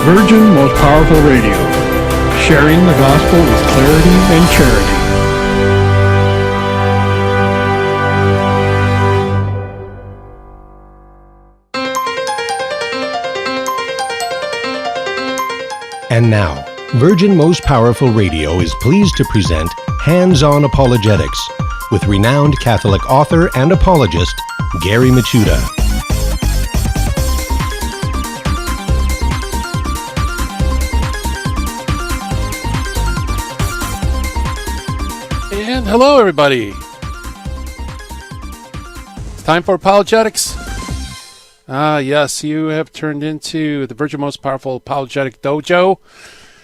Virgin Most Powerful Radio, sharing the gospel with clarity and charity. And now, Virgin Most Powerful Radio is pleased to present Hands-On Apologetics with renowned Catholic author and apologist, Gary Michuta. And hello, everybody. It's time for Apologetics. Yes, you have turned into the Virgin Most Powerful Apologetic Dojo.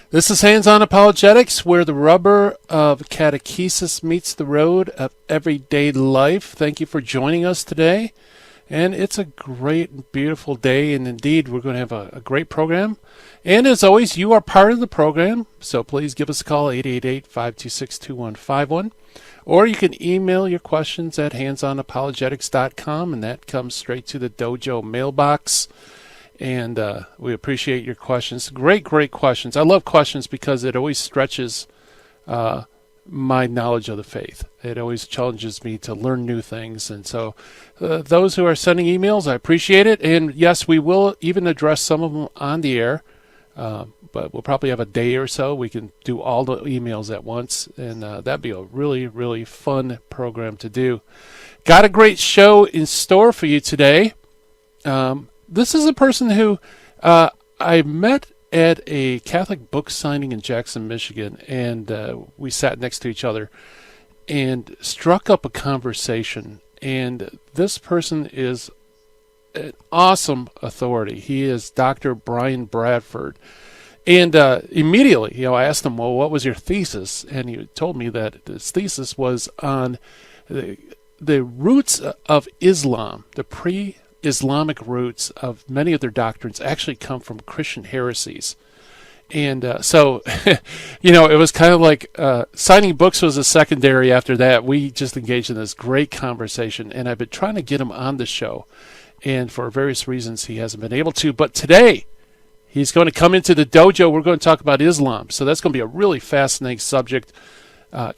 This is Hands-On Apologetics, where the rubber of catechesis meets the road of everyday life. Thank you for joining us today. And it's a great and beautiful day, and indeed, we're going to have a great program. And as always, you are part of the program, so please give us a call, 888-526-2151. Or you can email your questions at handsonapologetics.com, and that comes straight to the dojo mailbox. And we appreciate your questions. Great questions. I love questions because it always stretches my knowledge of the faith. It always challenges me to learn new things. And so those who are sending emails, I appreciate it. And yes, we will even address some of them on the air. But we'll probably have a day or so. We can do all the emails at once, and that'd be a really, really fun program to do. Got a great show in store for you today. This is a person who I met at a Catholic book signing in Jackson, Michigan, and we sat next to each other and struck up a conversation. And this person is an awesome authority. He is Dr. Brian Bradford. And immediately, I asked him, well, what was your thesis? And he told me that his thesis was on the roots of Islam. The pre-Islamic roots of many of their doctrines actually come from Christian heresies. And so, it was kind of like signing books was a secondary after that. We just engaged in this great conversation, and I've been trying to get him on the show. And for various reasons, he hasn't been able to. But today, he's going to come into the dojo. We're going to talk about Islam. So that's going to be a really fascinating subject.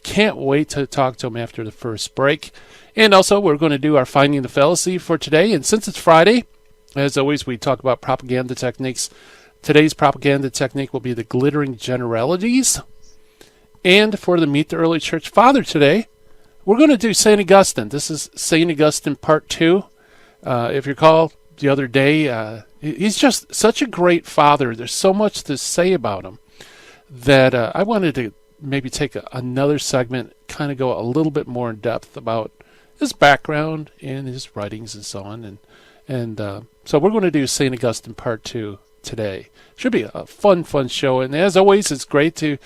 Can't wait to talk to him after the first break. And also, we're going to do our Finding the Fallacy for today. And since it's Friday, as always, we talk about propaganda techniques. Today's propaganda technique will be the glittering generalities. And for the Meet the Early Church Father today, we're going to do St. Augustine. This is St. Augustine Part 2. If you recall the other day, he's just such a great father. There's so much to say about him that I wanted to maybe take another segment, kind of go a little bit more in depth about his background and his writings and so on. And so we're going to do St. Augustine Part 2 today. Should be a fun show. And as always, it's great to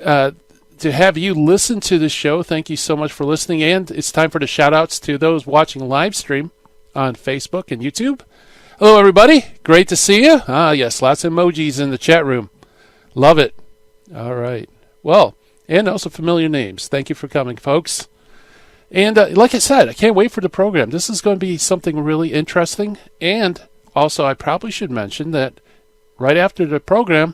have you listen to the show. Thank you so much for listening. And it's time for the shout-outs to those watching live stream on Facebook and YouTube. Hello, everybody. Great to see you. Yes, lots of emojis in the chat room. Love it. All right. Well, and also familiar names. Thank you for coming, folks. And like I said, I can't wait for the program. This is going to be something really interesting. And also, I probably should mention that right after the program,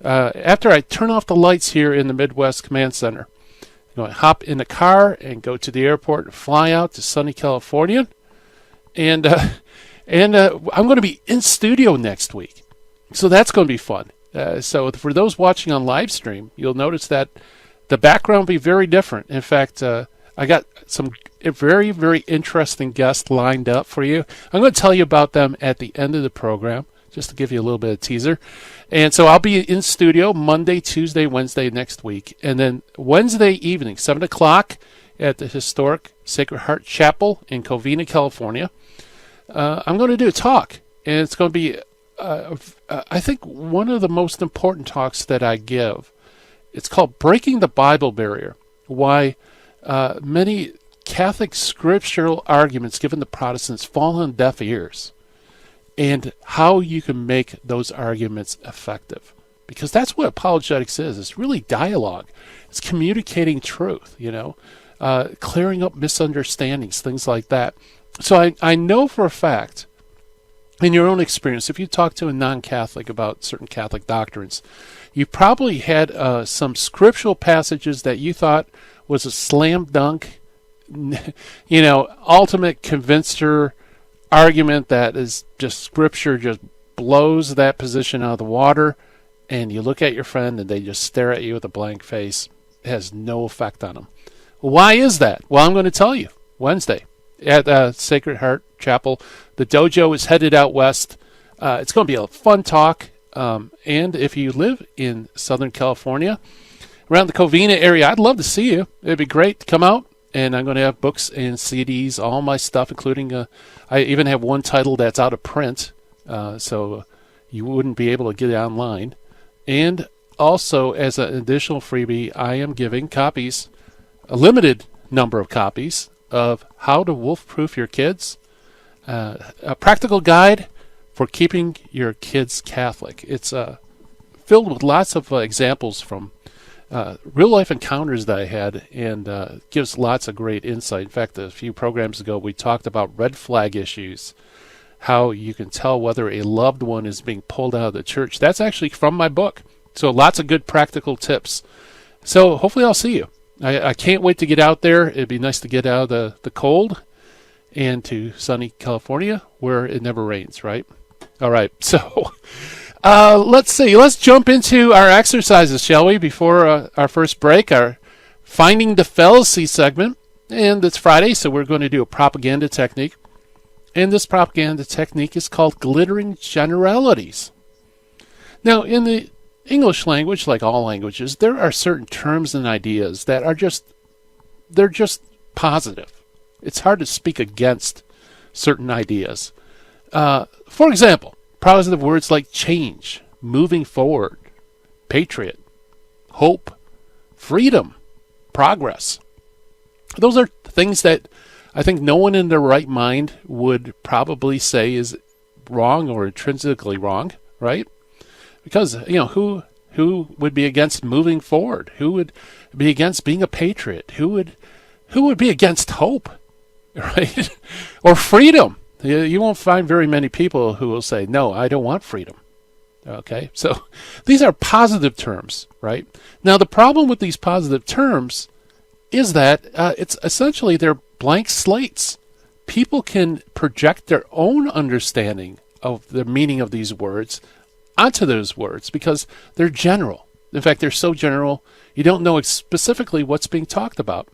after I turn off the lights here in the Midwest Command Center, I'm going to hop in the car and go to the airport and fly out to sunny California. And I'm going to be in studio next week. So that's going to be fun. So for those watching on live stream, you'll notice that the background will be very different. In fact, I got some very, very interesting guests lined up for you. I'm going to tell you about them at the end of the program, just to give you a little bit of teaser. And so I'll be in studio Monday, Tuesday, Wednesday next week. And then Wednesday evening, 7 o'clock at the historic Sacred Heart Chapel in Covina, California. I'm going to do a talk, and it's going to be, I think, one of the most important talks that I give. It's called Breaking the Bible Barrier, why many Catholic scriptural arguments given to Protestants fall on deaf ears, and how you can make those arguments effective. Because that's what apologetics is. It's really dialogue. It's communicating truth, clearing up misunderstandings, things like that. So I know for a fact in your own experience, if you talk to a non-Catholic about certain Catholic doctrines, you probably had some scriptural passages that you thought was a slam dunk, ultimate convincer argument that is just scripture just blows that position out of the water, and you look at your friend and they just stare at you with a blank face. It has no effect on them. Why is that? Well, I'm going to tell you. Wednesday at Sacred Heart Chapel. The dojo is headed out west. It's going to be a fun talk. And if you live in Southern California, around the Covina area, I'd love to see you. It'd be great to come out. And I'm going to have books and CDs, all my stuff, including I even have one title that's out of print, so you wouldn't be able to get it online. And also, as an additional freebie, I am giving copies, a limited number of copies, of How to Wolf-Proof Your Kids, a practical guide for keeping your kids Catholic. It's filled with lots of examples from real-life encounters that I had, and gives lots of great insight. In fact, a few programs ago, we talked about red flag issues, how you can tell whether a loved one is being pulled out of the church. That's actually from my book. So lots of good practical tips. So hopefully I'll see you. I can't wait to get out there. It'd be nice to get out of the cold and to sunny California where it never rains, right? All right, so let's see. Let's jump into our exercises, shall we, before our first break, our Finding the Fallacy segment. And it's Friday, so we're going to do a propaganda technique. And this propaganda technique is called glittering generalities. Now, in the English language, like all languages, there are certain terms and ideas that are they're just positive. It's hard to speak against certain ideas. For example, positive words like change, moving forward, patriot, hope, freedom, progress. Those are things that I think no one in their right mind would probably say is wrong or intrinsically wrong, right? Because, who would be against moving forward? Who would be against being a patriot? Who would be against hope, right? Or freedom? You won't find very many people who will say, no, I don't want freedom. Okay, so these are positive terms, right? Now, the problem with these positive terms is that it's essentially they're blank slates. People can project their own understanding of the meaning of these words onto those words because they're general. In fact, they're so general, you don't know specifically what's being talked about.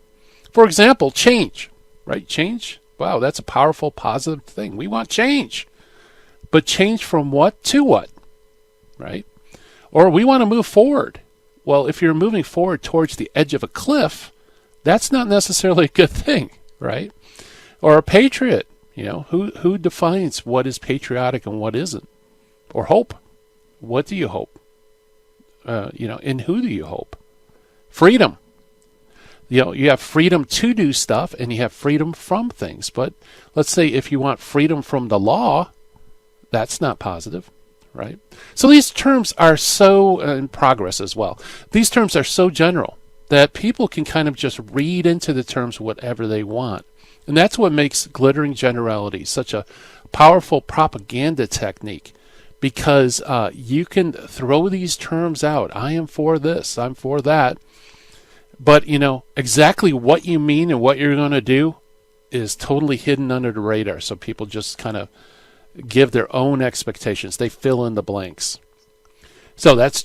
For example, change, right? Change, wow, that's a powerful, positive thing. We want change. But change from what to what, right? Or we want to move forward. Well, if you're moving forward towards the edge of a cliff, that's not necessarily a good thing, right? Or a patriot, who defines what is patriotic and what isn't? Or hope. What do you hope? In who do you hope? Freedom. You have freedom to do stuff and you have freedom from things. But let's say if you want freedom from the law, that's not positive, right? So these terms are so, in progress as well, these terms are so general that people can kind of just read into the terms whatever they want. And that's what makes glittering generalities such a powerful propaganda technique. Because you can throw these terms out. I am for this. I'm for that. But, exactly what you mean and what you're going to do is totally hidden under the radar. So people just kind of give their own expectations. They fill in the blanks. So that's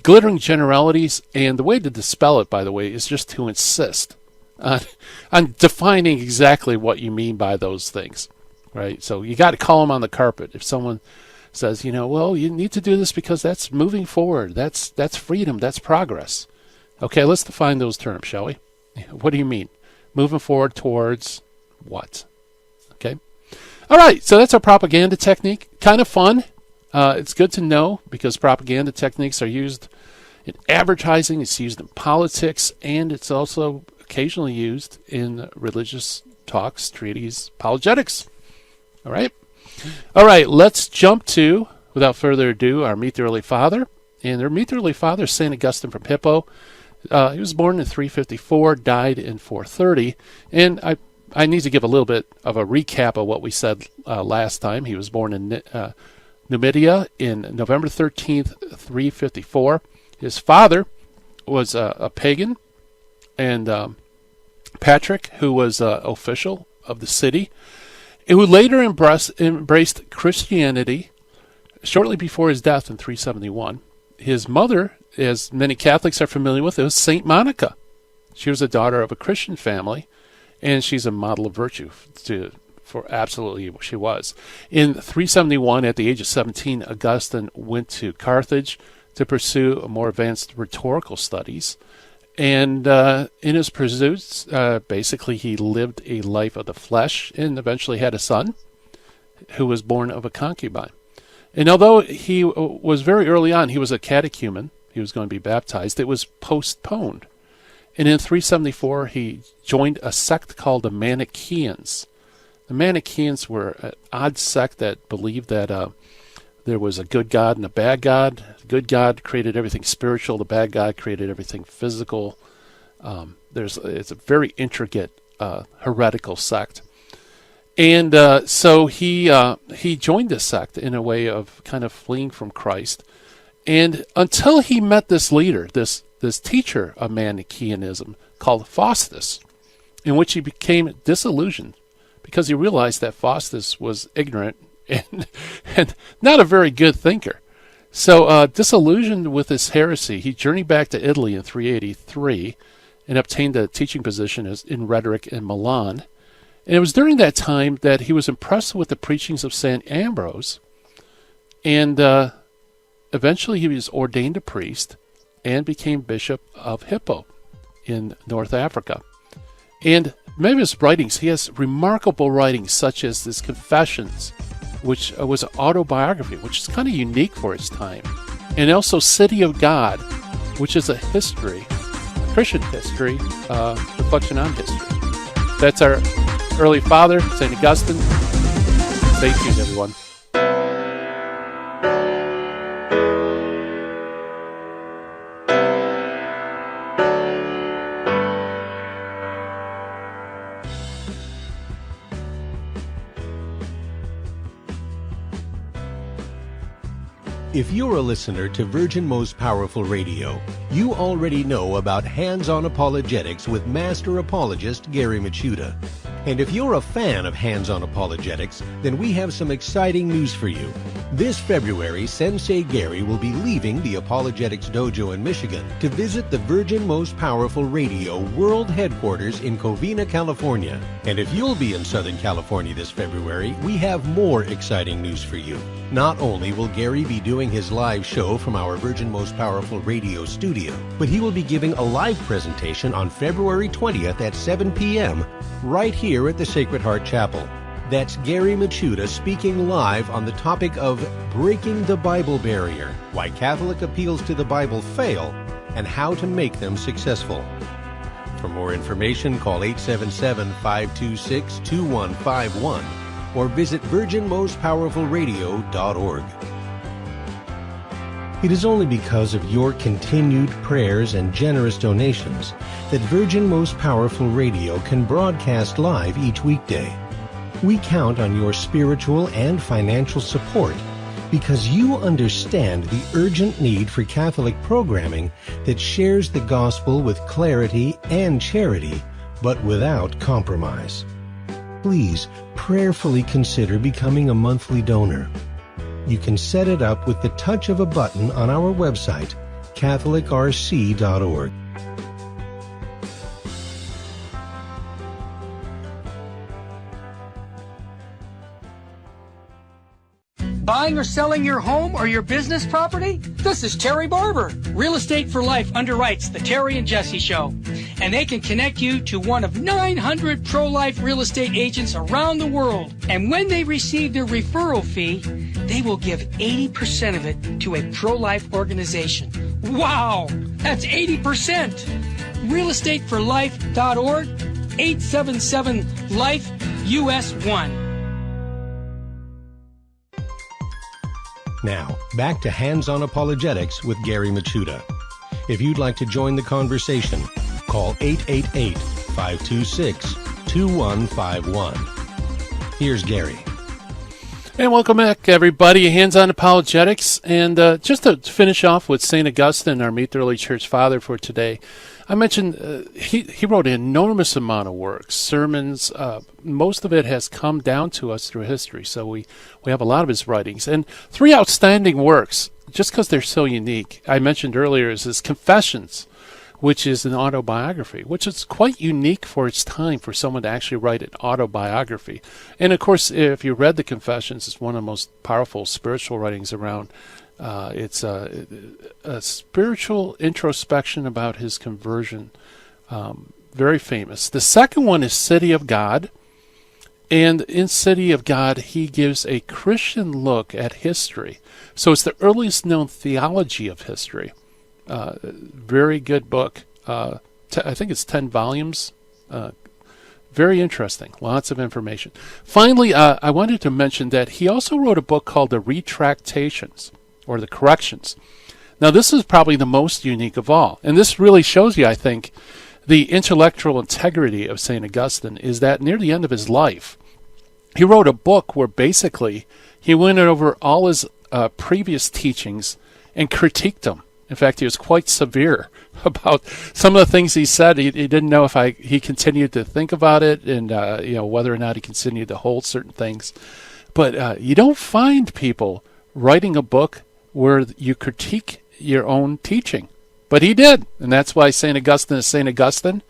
glittering generalities. And the way to dispel it, by the way, is just to insist on defining exactly what you mean by those things. Right? So you got to call them on the carpet. If someone says, well, you need to do this because that's moving forward. That's freedom. That's progress. Okay, let's define those terms, shall we? What do you mean? Moving forward towards what? Okay. All right, so that's our propaganda technique. Kind of fun. It's good to know because propaganda techniques are used in advertising. It's used in politics, and it's also occasionally used in religious talks, treaties, apologetics. All right, let's jump to, without further ado, our Meet the Early Father. And our Meet the Early Father is St. Augustine from Hippo. He was born in 354, died in 430. And I I need to give a little bit of a recap of what we said last time. He was born in Numidia in November 13th, 354. His father was a pagan, and Patrick, who was official of the city, who later embraced Christianity shortly before his death in 371. His mother, as many Catholics are familiar with, was Saint Monica. She was a daughter of a Christian family, and she's a model of virtue for absolutely what she was. In 371, at the age of 17, Augustine went to Carthage to pursue more advanced rhetorical studies. And in his pursuits, basically he lived a life of the flesh and eventually had a son who was born of a concubine. And although he was very early on, he was a catechumen, he was going to be baptized, it was postponed. And in 374, he joined a sect called the Manichaeans. The Manichaeans were an odd sect that believed that there was a good God and a bad God. The good God created everything spiritual. The bad God created everything physical. It's a very intricate heretical sect. And so he joined this sect in a way of kind of fleeing from Christ. And until he met this leader, this teacher of Manichaeanism called Faustus, in which he became disillusioned because he realized that Faustus was ignorant and not a very good thinker. So disillusioned with this heresy, he journeyed back to Italy in 383 and obtained a teaching position in rhetoric in Milan. And it was during that time that he was impressed with the preachings of St. Ambrose, and eventually he was ordained a priest and became Bishop of Hippo in North Africa. And many of his writings, he has remarkable writings such as his Confessions, which was an autobiography, which is kind of unique for its time, and also City of God, which is a history, a Christian history, reflection on history. That's our early father, St. Augustine. Stay tuned, everyone. If you're a listener to Virgin Most Powerful Radio, you already know about Hands-On Apologetics with Master Apologist Gary Machuda. And if you're a fan of Hands-On Apologetics, then we have some exciting news for you. This February, Sensei Gary will be leaving the Apologetics Dojo in Michigan to visit the Virgin Most Powerful Radio World Headquarters in Covina, California. And if you'll be in Southern California this February, we have more exciting news for you. Not only will Gary be doing his live show from our Virgin Most Powerful Radio studio, but he will be giving a live presentation on February 20th at 7 p.m. right here at the Sacred Heart Chapel. That's Gary Machuda speaking live on the topic of Breaking the Bible Barrier, Why Catholic Appeals to the Bible Fail, and How to Make Them Successful. For more information, call 877-526-2151 or visit virginmostpowerfulradio.org. It is only because of your continued prayers and generous donations that Virgin Most Powerful Radio can broadcast live each weekday. We count on your spiritual and financial support because you understand the urgent need for Catholic programming that shares the gospel with clarity and charity, but without compromise. Please prayerfully consider becoming a monthly donor. You can set it up with the touch of a button on our website, catholicrc.org. Buying or selling your home or your business property? This is Terry Barber. Real Estate for Life underwrites the Terry and Jesse Show. And they can connect you to one of 900 pro-life real estate agents around the world. And when they receive their referral fee, they will give 80% of it to a pro-life organization. Wow! That's 80%! realestateforlife.org, 877-LIFE-US1. Now, back to Hands-On Apologetics with Gary Machuda. If you'd like to join the conversation, call 888-526-2151. 2151. Here's Gary. And welcome back, everybody. Hands on Apologetics. And just to finish off with St. Augustine, our Meet the Early Church Father for today, I mentioned he wrote an enormous amount of works, sermons. Most of it has come down to us through history, so we have a lot of his writings. And three outstanding works, just because they're so unique, I mentioned earlier, is his Confessions, which is an autobiography, which is quite unique for its time for someone to actually write an autobiography. And of course, if you read the Confessions, it's one of the most powerful spiritual writings around. It's a spiritual introspection about his conversion. Very famous. The second one is City of God. And in City of God, he gives a Christian look at history. So it's the earliest known theology of history. Very good book. I think it's 10 volumes. Very interesting. Lots of information. Finally, I wanted to mention that he also wrote a book called The Retractations, or The Corrections. Now, this is probably the most unique of all. And this really shows you, I think, the intellectual integrity of St. Augustine is that near the end of his life, he wrote a book where basically he went over all his previous teachings and critiqued them. In fact, he was quite severe about some of the things he said. He didn't know if he continued to think about it and whether or not he continued to hold certain things. But you don't find people writing a book where you critique your own teaching. But he did, and that's why St. Augustine is St. Augustine.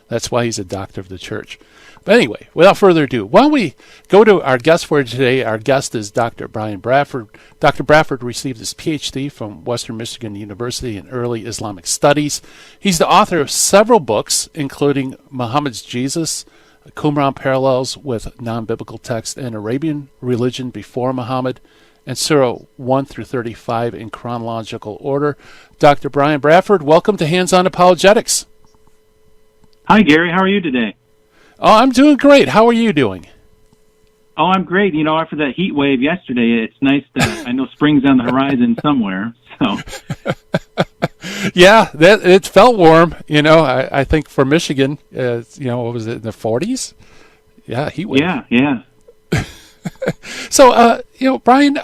That's why he's a doctor of the church. But anyway, without further ado, why don't we go to our guest for today. Our guest is Dr. Brian Bradford. Dr. Bradford received his Ph.D. from Western Michigan University in Early Islamic Studies. He's the author of several books, including Muhammad's Jesus, Qumran Parallels with Non-Biblical Text and Arabian Religion Before Muhammad, and Surah 1 through 35 in chronological order. Dr. Brian Bradford, welcome to Hands on Apologetics. Hi, Gary. How are you today? Oh, I'm doing great. How are you doing? Oh, I'm great. After that heat wave yesterday, it's nice that I know spring's on the horizon somewhere. So, yeah, it felt warm. I think for Michigan, what was it, in the 40s? Yeah, heat wave. Yeah. So, Brian,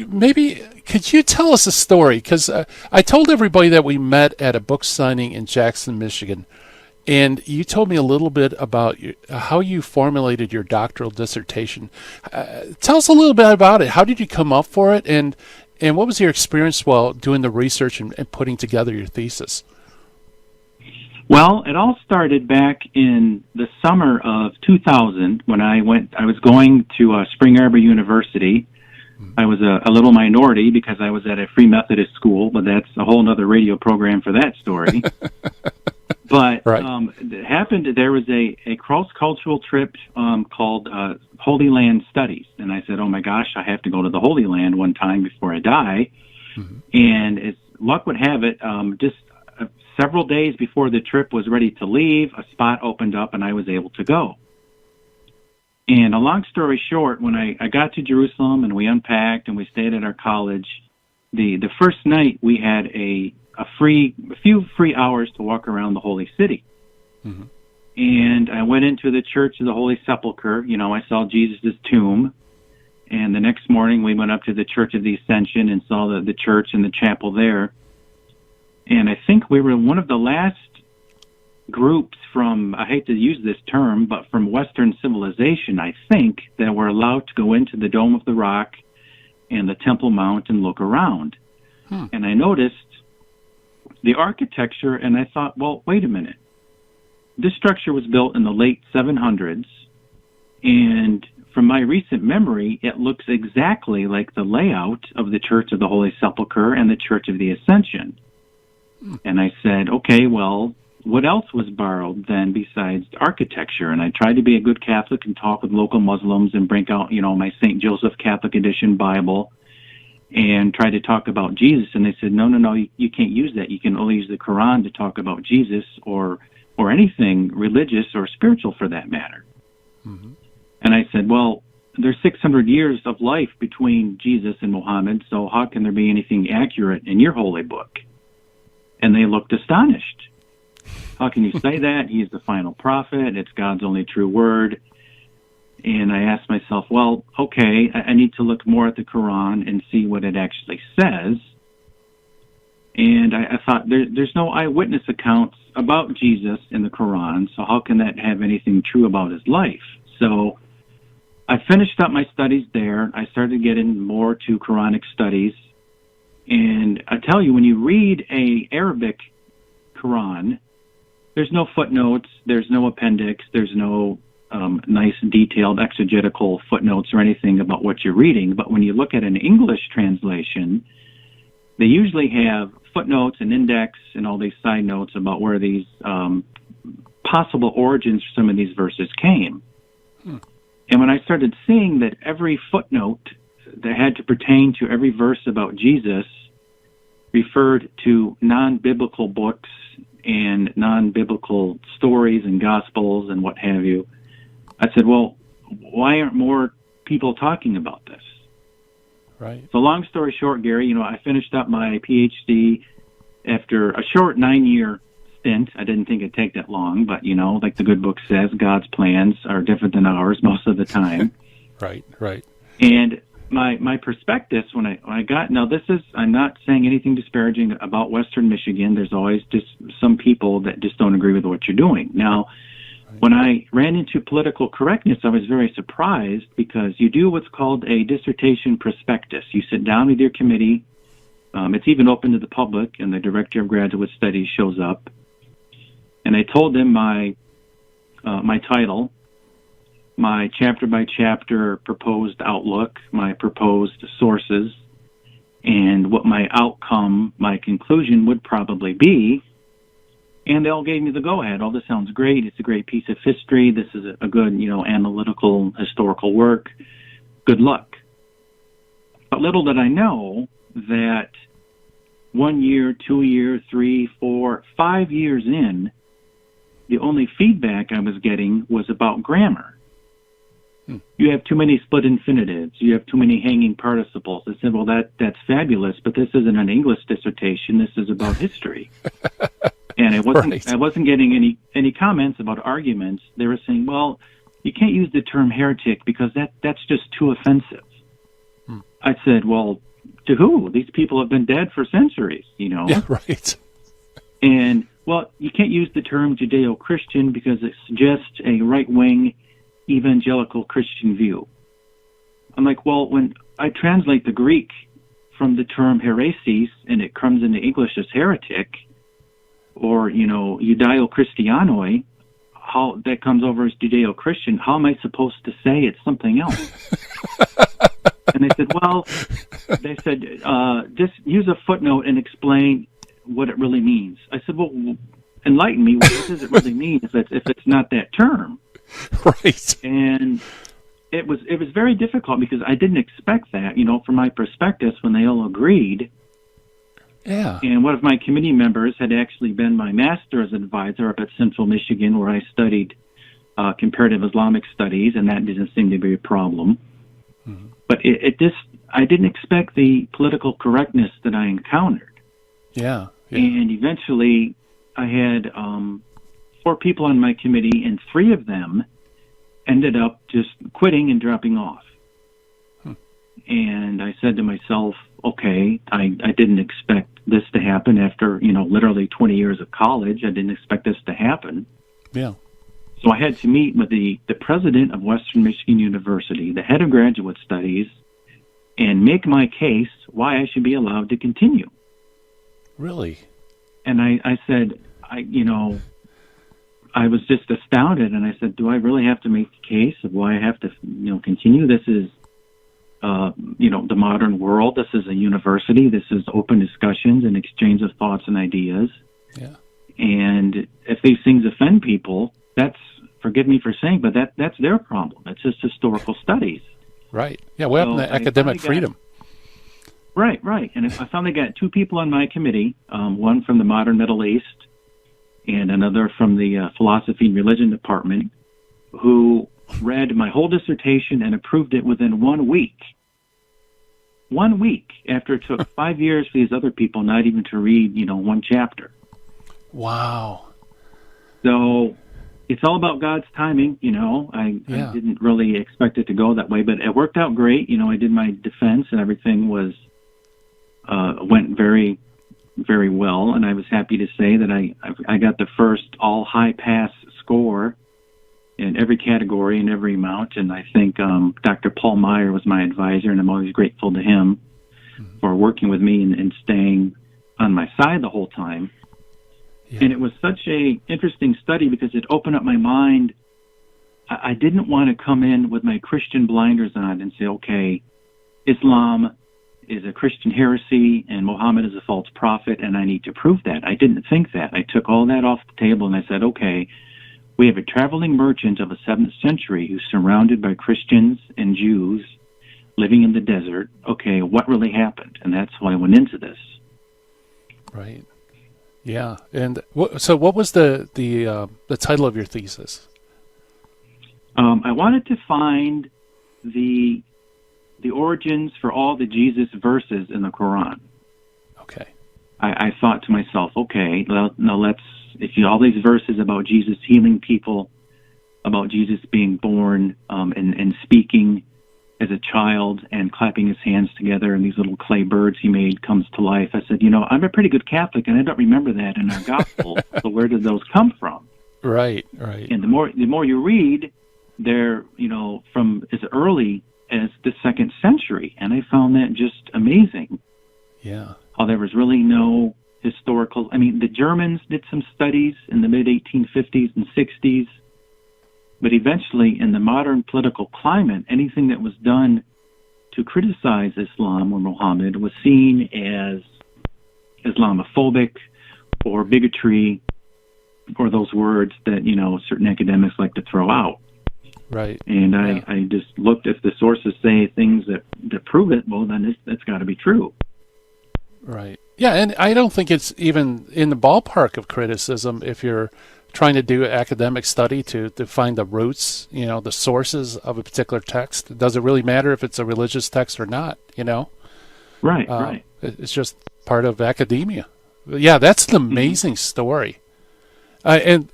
maybe could you tell us a story? Because I told everybody that we met at a book signing in Jackson, Michigan. And you told me a little bit about how you formulated your doctoral dissertation. Tell us a little bit about it. How did you come up for it? And what was your experience while doing the research and putting together your thesis? Well, it all started back in the summer of 2000 when I was going to Spring Arbor University. I was a little minority because I was at a Free Methodist school, but that's a whole other radio program for that story. But right. It happened, there was a cross-cultural trip called Holy Land Studies. And I said, oh my gosh, I have to go to the Holy Land one time before I die. Mm-hmm. And as luck would have it, just several days before the trip was ready to leave, a spot opened up and I was able to go. And a long story short, when I got to Jerusalem and we unpacked and we stayed at our college, the first night we had a few free hours to walk around the Holy City. Mm-hmm. And I went into the Church of the Holy Sepulchre. I saw Jesus' tomb. And the next morning we went up to the Church of the Ascension and saw the church and the chapel there. And I think we were one of the last groups from, I hate to use this term, but from Western civilization, I think, that were allowed to go into the Dome of the Rock and the Temple Mount and look around. And I noticed the architecture, and I thought, well, wait a minute. This structure was built in the late 700s, and from my recent memory, it looks exactly like the layout of the Church of the Holy Sepulchre and the Church of the Ascension. And I said, okay, well, what else was borrowed then besides architecture? And I tried to be a good Catholic and talk with local Muslims and bring out, my St. Joseph Catholic Edition Bible and try to talk about Jesus. And they said, no, you can't use that. You can only use the Quran to talk about Jesus or anything religious or spiritual for that matter. Mm-hmm. And I said, well, there's 600 years of life between Jesus and Muhammad, so how can there be anything accurate in your holy book? And they looked astonished. How can you say that? He's the final prophet. It's God's only true word. And I asked myself, well, okay, I need to look more at the Quran and see what it actually says. And I thought, there's no eyewitness accounts about Jesus in the Quran, so how can that have anything true about his life? So I finished up my studies there. I started getting more to Quranic studies. And I tell you, when you read a Arabic Quran, there's no footnotes, there's no appendix, there's no nice detailed exegetical footnotes or anything about what you're reading. But when you look at an English translation, they usually have footnotes and index and all these side notes about where these possible origins for some of these verses came. And when I started seeing that every footnote that had to pertain to every verse about Jesus referred to non-biblical books and non-biblical stories and gospels and what have you, I said, well, why aren't more people talking about this? Right. So long story short, Gary, I finished up my PhD after a short 9-year stint. I didn't think it'd take that long, but, like the good book says, God's plans are different than ours most of the time. Right. And my prospectus, when I got, now this is, I'm not saying anything disparaging about Western Michigan. There's always just some people that just don't agree with what you're doing. Now, when I ran into political correctness, I was very surprised because you do what's called a dissertation prospectus. You sit down with your committee. It's even open to the public, and the Director of Graduate Studies shows up. And I told them my title, my chapter-by-chapter proposed outlook, my proposed sources, and what my outcome, my conclusion would probably be. And they all gave me the go-ahead. Oh, this sounds great. It's a great piece of history. This is a good, analytical, historical work. Good luck. But little did I know that 1 year, 2 years, 3, 4, 5 years in, the only feedback I was getting was about grammar. You have too many split infinitives. You have too many hanging participles. I said, well, that's fabulous, but this isn't an English dissertation. This is about history. And I wasn't getting any comments about arguments. They were saying, well, you can't use the term heretic because that's just too offensive. I said, well, to who? These people have been dead for centuries, Yeah, right. And, well, you can't use the term Judeo-Christian because it suggests a right-wing evangelical Christian view. I'm like, well, when I translate the Greek from the term heresis and it comes into English as heretic, or, Judeo-Christianoi, how that comes over as Judeo-Christian, how am I supposed to say it's something else? And they said, just use a footnote and explain what it really means. I said, well, enlighten me. What does it really mean if it's not that term? Right. And it was very difficult because I didn't expect that, from my prospectus when they all agreed. Yeah. And one of my committee members had actually been my master's advisor up at Central Michigan, where I studied comparative Islamic studies, and that didn't seem to be a problem. Mm-hmm. But I didn't expect the political correctness that I encountered. Yeah. And eventually I had 4 people on my committee, and 3 of them ended up just quitting and dropping off. And I said to myself, okay, I didn't expect this to happen after, literally 20 years of college. I didn't expect this to happen. Yeah. So I had to meet with the president of Western Michigan University, the head of graduate studies, and make my case why I should be allowed to continue. Really? And I said, I was just astounded, and I said, do I really have to make the case of why I have to, continue? This is, the modern world. This is a university. This is open discussions and exchange of thoughts and ideas. Yeah. And if these things offend people, forgive me for saying, but that's their problem. It's just historical studies. Right. Yeah, what happened to academic freedom? Right. And I finally got 2 people on my committee, one from the modern Middle East and another from the philosophy and religion department, who read my whole dissertation and approved it within 1 week. 1 week after it took 5 years for these other people not even to read, 1 chapter. Wow. So it's all about God's timing, I didn't really expect it to go that way, but it worked out great. I did my defense and everything went very, very well. And I was happy to say that I got the first all high pass score in every category and every amount. And I think Dr. Paul Meyer was my advisor, and I'm always grateful to him for working with me and staying on my side the whole time. Yeah. And it was such a interesting study because it opened up my mind. I didn't want to come in with my Christian blinders on and say, okay, Islam is a Christian heresy and Muhammad is a false prophet, and I need to prove that. I didn't think that. I took all that off the table and I said, okay, we have a traveling merchant of the 7th century who's surrounded by Christians and Jews living in the desert. Okay, what really happened? And that's why I went into this. Right. Yeah. And so what was the title of your thesis? I wanted to find the origins for all the Jesus verses in the Quran. Okay. I thought to myself, okay, now let's, all these verses about Jesus healing people, about Jesus being born and speaking as a child and clapping his hands together, and these little clay birds he made comes to life. I said, I'm a pretty good Catholic, and I don't remember that in our gospel. So where did those come from? Right. And the more you read, they're from as early as the 2nd century, and I found that just amazing. Yeah. How there was really no historical. I mean, the Germans did some studies in the mid-1850s and 60s. But eventually, in the modern political climate, anything that was done to criticize Islam or Muhammad was seen as Islamophobic or bigotry, or those words that, certain academics like to throw out. Right. And I just looked, if the sources say things that prove it, well, then that's got to be true. Right. Yeah, and I don't think it's even in the ballpark of criticism if you're trying to do an academic study to find the roots, the sources of a particular text. Does it really matter if it's a religious text or not, Right, right. It's just part of academia. Yeah, that's an amazing story. And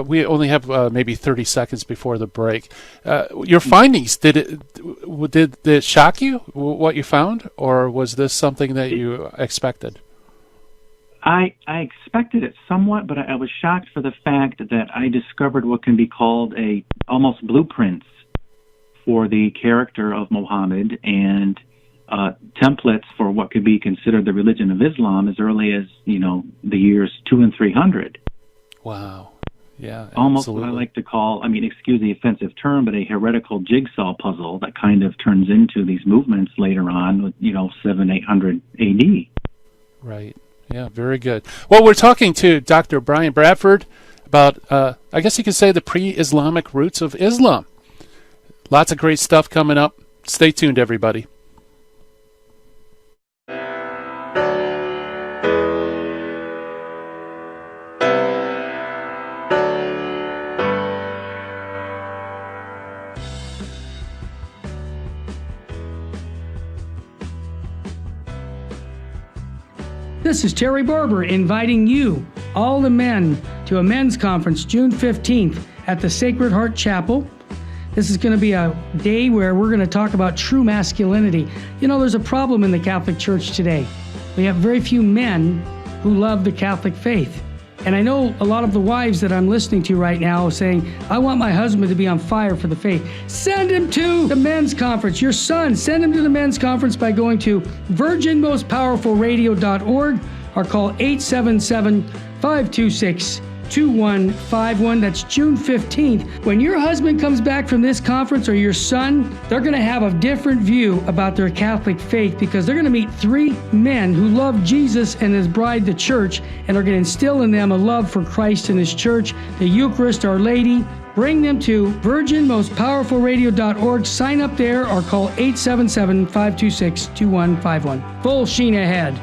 we only have maybe 30 seconds before the break. Your findings, did it shock you, what you found, or was this something that you expected? I expected it somewhat, but I was shocked for the fact that I discovered what can be called almost blueprints for the character of Muhammad and templates for what could be considered the religion of Islam as early as, the years 200 and 300. Wow. Yeah, almost absolutely. What I like to call, excuse the offensive term, but a heretical jigsaw puzzle that kind of turns into these movements later on with, 700-800 AD. Right. Yeah, very good. Well, we're talking to Dr. Brian Bradford about, I guess you could say, the pre-Islamic roots of Islam. Lots of great stuff coming up. Stay tuned, everybody. This is Terry Barber inviting you, all the men, to a men's conference June 15th at the Sacred Heart Chapel. This is going to be a day where we're going to talk about true masculinity. There's a problem in the Catholic Church today. We have very few men who love the Catholic faith. And I know a lot of the wives that I'm listening to right now saying, I want my husband to be on fire for the faith. Send him to the men's conference. Your son, send him to the men's conference by going to virginmostpowerfulradio.org or call 877-526-2151. That's June 15th. When your husband comes back from this conference, or your son, they're going to have a different view about their Catholic faith, because they're going to meet 3 men who love Jesus and his bride, the church, and are going to instill in them a love for Christ and his church, the Eucharist, Our Lady. Bring them to virginmostpowerfulradio.org. Sign up there or call 877-526-2151. Full sheen ahead.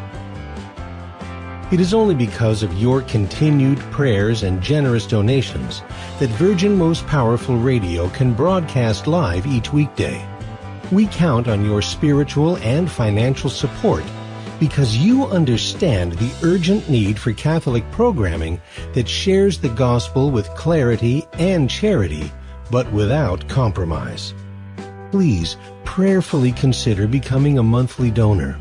It is only because of your continued prayers and generous donations that Virgin Most Powerful Radio can broadcast live each weekday. We count on your spiritual and financial support because you understand the urgent need for Catholic programming that shares the gospel with clarity and charity, but without compromise. Please prayerfully consider becoming a monthly donor.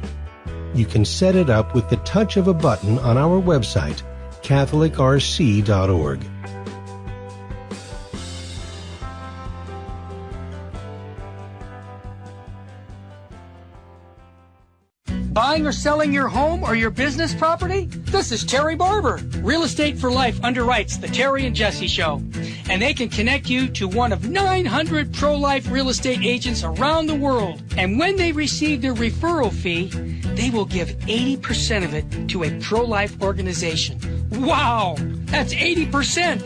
You can set it up with the touch of a button on our website, catholicrc.org. Buying or selling your home or your business property? This is Terry Barber. Real Estate for Life underwrites the Terry and Jesse Show. And they can connect you to one of 900 pro-life real estate agents around the world. And when they receive their referral fee, they will give 80% of it to a pro-life organization. Wow! That's 80%!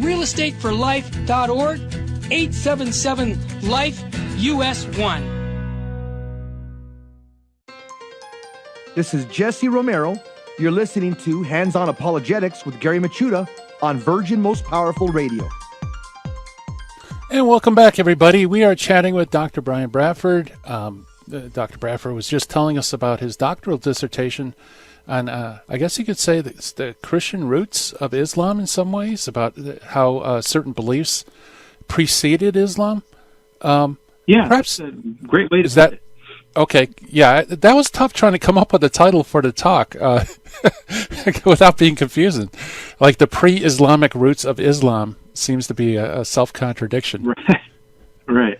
realestateforlife.org, 877-LIFE-US1. This is Jesse Romero. You're listening to Hands-On Apologetics with Gary Machuda on Virgin Most Powerful Radio. And welcome back, everybody. We are chatting with Dr. Brian Bradford. Dr. Bradford was just telling us about his doctoral dissertation on, I guess you could say, the Christian roots of Islam in some ways, about how certain beliefs preceded Islam. Yeah, perhaps that's a great way to is that put it. Okay, yeah, that was tough trying to come up with a title for the talk without being confusing. Like the pre-Islamic roots of Islam seems to be a self-contradiction. Right.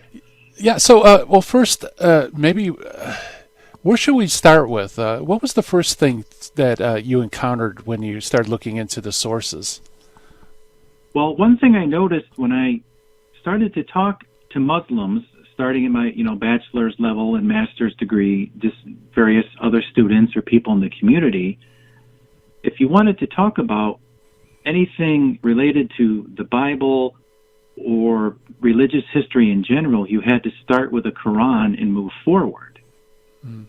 Yeah, so, well, first, maybe, where should we start with? What was the first thing that you encountered when you started looking into the sources? Well, one thing I noticed when I started to talk to Muslims, starting at my, bachelor's level and master's degree, just various other students or people in the community, if you wanted to talk about anything related to the Bible or religious history in general, you had to start with the Quran and move forward.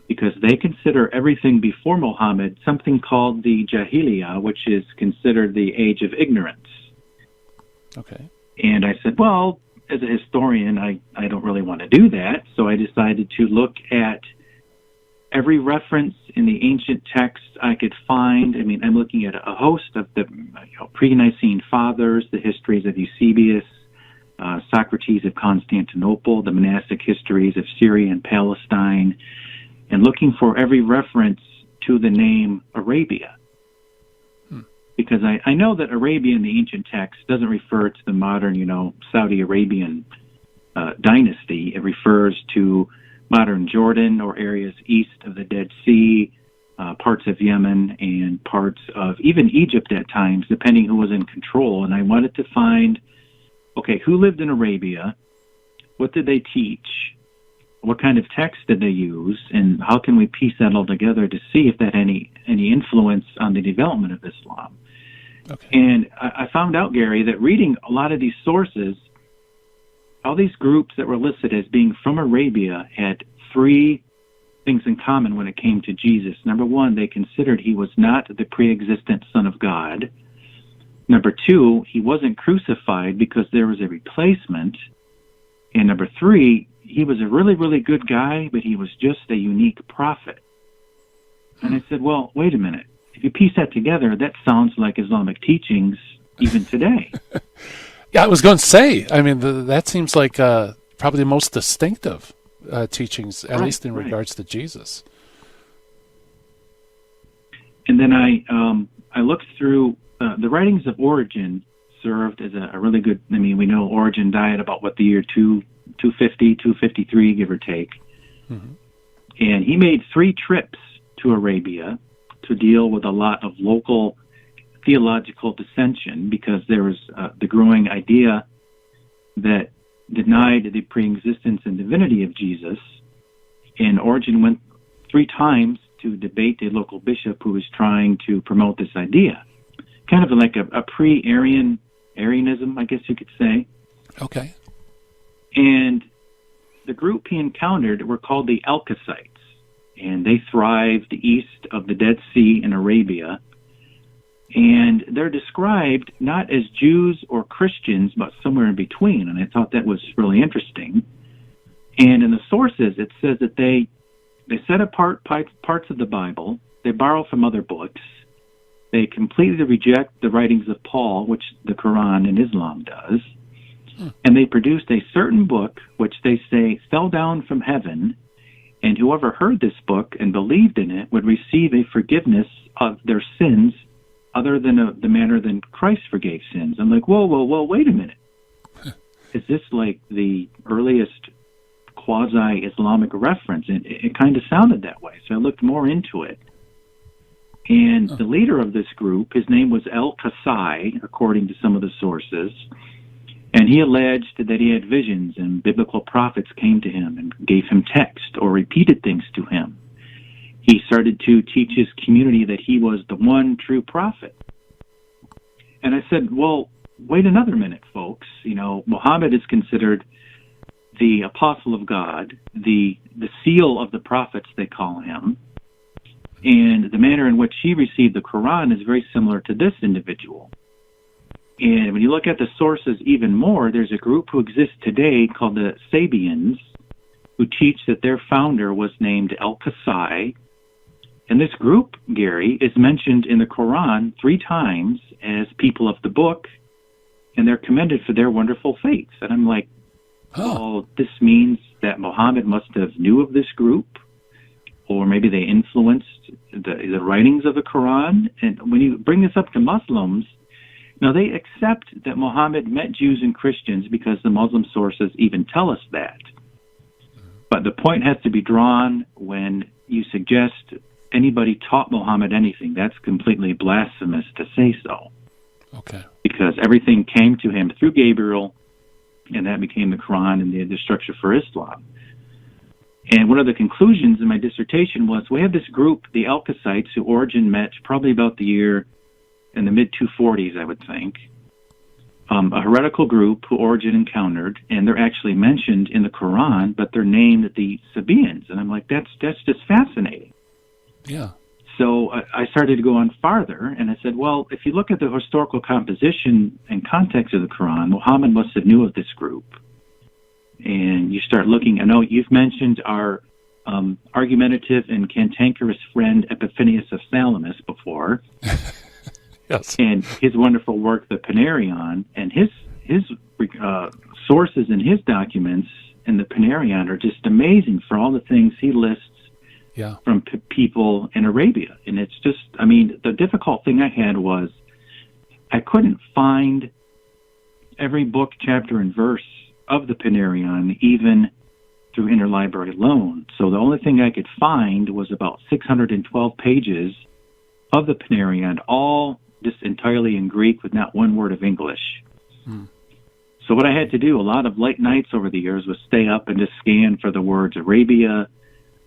Because they consider everything before Muhammad something called the Jahiliyyah, which is considered the age of ignorance. Okay. And I said, well, as a historian, I don't really want to do that, so I decided to look at every reference in the ancient texts I could find. I mean, I'm looking at a host of the pre-Nicene fathers, the histories of Eusebius, Socrates of Constantinople, the monastic histories of Syria and Palestine, and looking for every reference to the name Arabia. Because I know that Arabia in the ancient text doesn't refer to the modern, Saudi Arabian dynasty. It refers to modern Jordan or areas east of the Dead Sea, parts of Yemen, and parts of even Egypt at times, depending who was in control. And I wanted to find, okay, who lived in Arabia? What did they teach? What kind of text did they use? And how can we piece that all together to see if that had any influence on the development of Islam? Okay. And I found out, Gary, that reading a lot of these sources, all these groups that were listed as being from Arabia had three things in common when it came to Jesus. Number one, they considered he was not the pre-existent Son of God. Number two, he wasn't crucified because there was a replacement. And number three, he was a really, really good guy, but he was just a unique prophet. And I said, well, wait a minute. If you piece that together, that sounds like Islamic teachings even today. Yeah, I was going to say, I mean, that seems like probably the most distinctive teachings, at least in regards to Jesus. And then I looked through the writings of Origen. Served as a really good, we know Origen died about, the year 250, 253, give or take. Mm-hmm. And he made 3 trips to Arabia to deal with a lot of local theological dissension, because there was the growing idea that denied the preexistence and divinity of Jesus. And Origen went 3 times to debate a local bishop who was trying to promote this idea. Kind of like a pre-Arianism, I guess you could say. Okay. And the group he encountered were called the Alkacites. And they thrived east of the Dead Sea in Arabia. And they're described not as Jews or Christians, but somewhere in between. And I thought that was really interesting. And in the sources, it says that they They set apart parts of the Bible. They borrow from other books. They completely reject the writings of Paul, which the Quran in Islam does. And they produced a certain book which they say fell down from heaven, and whoever heard this book and believed in it would receive a forgiveness of their sins other than the manner than Christ forgave sins. I'm like, whoa, wait a minute. Is this like the earliest quasi-Islamic reference? And it kind of sounded that way, so I looked more into it. And the leader of this group, his name was El-Kasai, according to some of the sources, and he alleged that he had visions and biblical prophets came to him and gave him text or repeated things to him. He started to teach his community that he was the one true prophet. And I said, well, wait another minute, folks. You know, Muhammad is considered the apostle of God, the seal of the prophets, they call him. And the manner in which he received the Quran is very similar to this individual. And when you look at the sources even more, there's a group who exists today called the Sabians, who teach that their founder was named El-Kasai. And this group, Gary, is mentioned in the Quran 3 times as people of the book, and they're commended for their wonderful faith. And I'm like, oh, this means that Muhammad must have knew of this group, or maybe they influenced the writings of the Quran. And when you bring this up to Muslims, now they accept that Muhammad met Jews and Christians because the Muslim sources even tell us that. But the point has to be drawn when you suggest anybody taught Muhammad anything. That's completely blasphemous to say so. Okay. Because everything came to him through Gabriel, and that became the Quran and the structure for Islam. And one of the conclusions in my dissertation was we have this group, the Al-Qasites, who Origen met probably about the year in the mid-240s, I would think. A heretical group who Origen encountered, and they're actually mentioned in the Quran, but they're named the Sabians. And I'm like, that's just fascinating. Yeah. So I started to go on farther, and I said, well, if you look at the historical composition and context of the Quran, Muhammad must have knew of this group. And you start looking, I know you've mentioned our argumentative and cantankerous friend Epiphanius of Salamis before. Yes. And his wonderful work, the Panarion, and his sources in his documents in the Panarion are just amazing for all the things he lists from people in Arabia. And it's just, I mean, the difficult thing I had was I couldn't find every book, chapter, and verse of the Panarion, even through interlibrary alone. So the only thing I could find was about 612 pages of the Panarion, all just entirely in Greek with not one word of English. So what I had to do a lot of late nights over the years was stay up and just scan for the words Arabia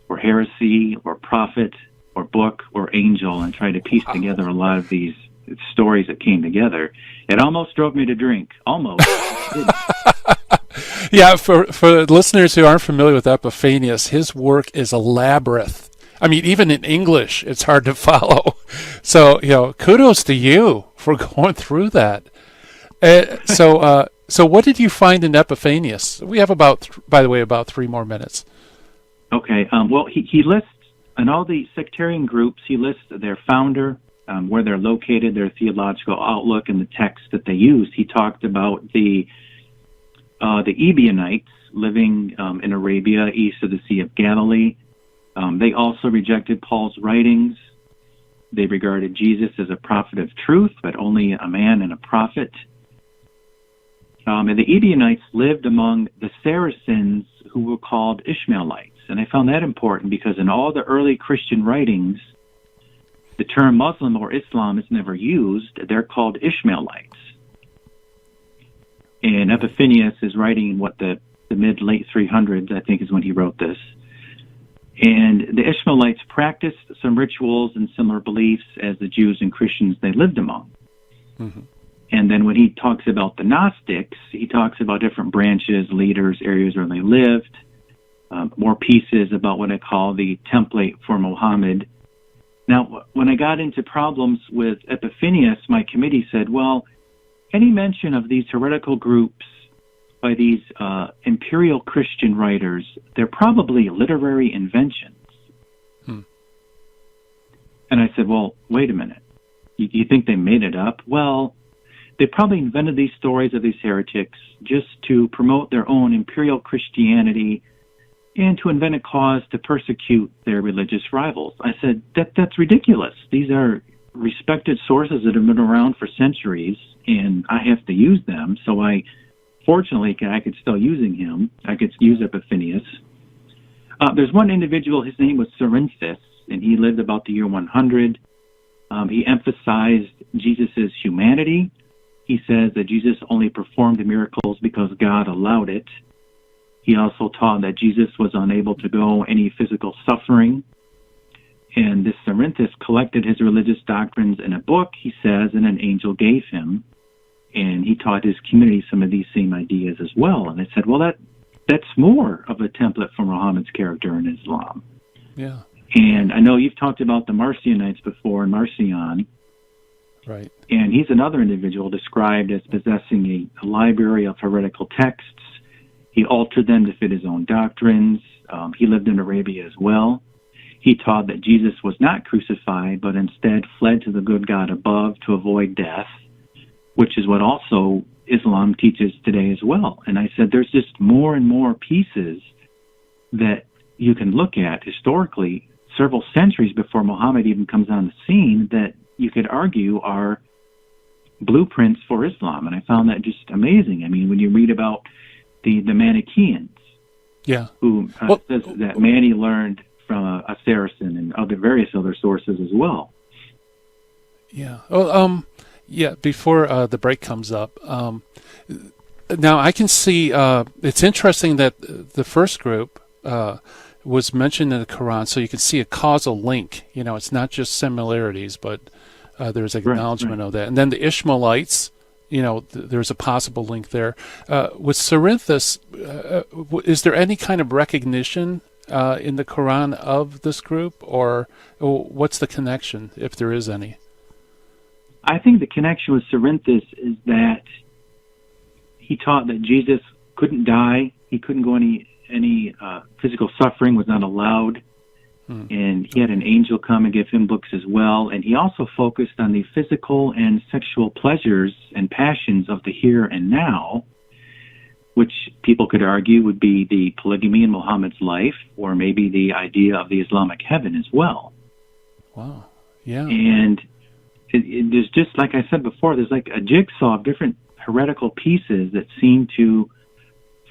or heresy or prophet or book or angel and try to piece together a lot of these stories that came together. It almost drove me to drink. Almost. Yeah, for listeners who aren't familiar with Epiphanius, his work is a labyrinth. I mean, even in English, it's hard to follow. So, kudos to you for going through that. So what did you find in Epiphanius? We have about 3 more minutes. Okay. Well, he lists, in all the sectarian groups, he lists their founder, where they're located, their theological outlook, and the text that they used. He talked about the Ebionites living in Arabia, east of the Sea of Galilee. They also rejected Paul's writings. They regarded Jesus as a prophet of truth, but only a man and a prophet. And the Ebionites lived among the Saracens, who were called Ishmaelites. And I found that important because in all the early Christian writings, the term Muslim or Islam is never used. They're called Ishmaelites. And Epiphanius is writing in the mid-late 300s, I think is when he wrote this. And the Ishmaelites practiced some rituals and similar beliefs as the Jews and Christians they lived among. Mm-hmm. And then when he talks about the Gnostics, he talks about different branches, leaders, areas where they lived, more pieces about what I call the template for Muhammad. Now, when I got into problems with Epiphanius, my committee said, well, any mention of these heretical groups by these imperial Christian writers, they're probably literary inventions. And I said, well, wait a minute. You think they made it up? Well, they probably invented these stories of these heretics just to promote their own imperial Christianity and to invent a cause to persecute their religious rivals. I said, that's ridiculous. These are respected sources that have been around for centuries, and I have to use them. So fortunately, I could still using him. I could use Epiphanius. There's one individual, his name was Cerinthus, and he lived about the year 100. He emphasized Jesus' humanity. He says that Jesus only performed the miracles because God allowed it. He also taught that Jesus was unable to go any physical suffering. And this Cerinthus collected his religious doctrines in a book, he says, and an angel gave him. And he taught his community some of these same ideas as well. And I said, well, that's more of a template for Muhammad's character in Islam. Yeah. And I know you've talked about the Marcionites before, Marcion. Right. And he's another individual described as possessing a library of heretical texts. He altered them to fit his own doctrines. He lived in Arabia as well. He taught that Jesus was not crucified, but instead fled to the good God above to avoid death, which is what also Islam teaches today as well. And I said, there's just more and more pieces that you can look at historically, several centuries before Muhammad even comes on the scene, that you could argue are blueprints for Islam. And I found that just amazing. I mean, when you read about the Manichaeans, who says that Mani learned from a Saracen and other various other sources as well. Yeah. Oh, before the break comes up, now I can see it's interesting that the first group was mentioned in the Quran, so you can see a causal link. You know, it's not just similarities, but there's acknowledgement of that. And then the Ishmaelites, you know, there's a possible link there. With Cerinthus, is there any kind of recognition in the Quran of this group, or what's the connection, if there is any? I think the connection with Cerinthus is that he taught that Jesus couldn't die, he couldn't go any physical suffering was not allowed, and he had an angel come and give him books as well. And he also focused on the physical and sexual pleasures and passions of the here and now, which people could argue would be the polygamy in Muhammad's life, or maybe the idea of the Islamic heaven as well. Wow. Yeah. And there's just, like I said before, there's like a jigsaw of different heretical pieces that seem to